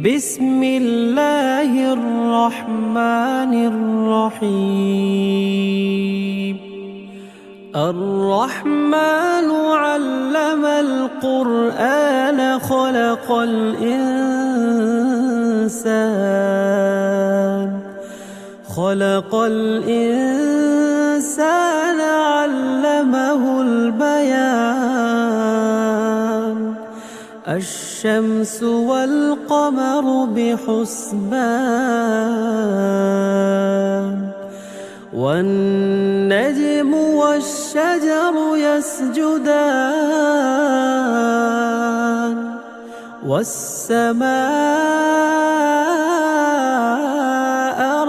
بسم الله الرحمن الرحيم. الرحمن علم القرآن خلق الإنسان علمه البيان. الشمس والقمر بحسبان والنجم والشجر يسجدان والسماء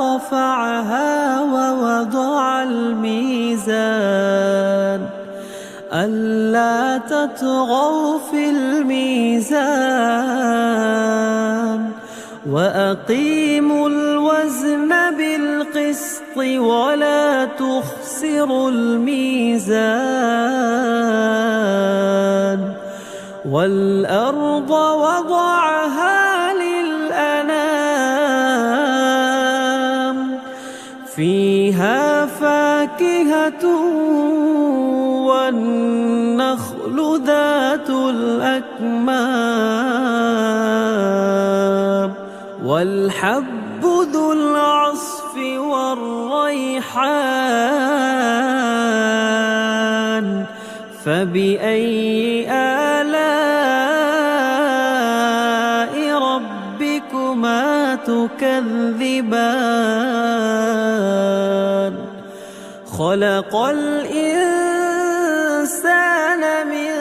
رفعها ووضع الميزان ألا تطغوا في الميزان وأقيموا الوزن بالقسط ولا تخسروا الميزان. والأرض وضعها للأنام فيها فاكهة والنخل ذات الأكمام والحب ذو العصف والريحان. فبأي آلاء ربكما تكذبان؟ خلق الإنسان من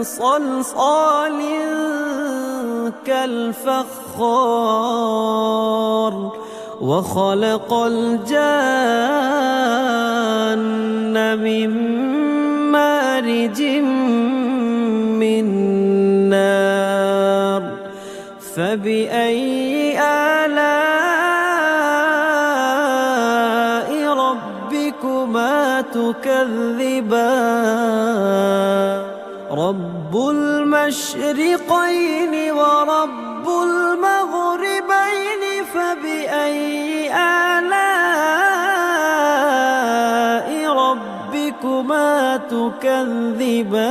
صلصال كالفخار وخلق الجان من مارج من نار. فبأي آلاء ربكما تكذبان؟ رب المشرقين ورب المغربين فبأي آلاء ربكما تكذبان؟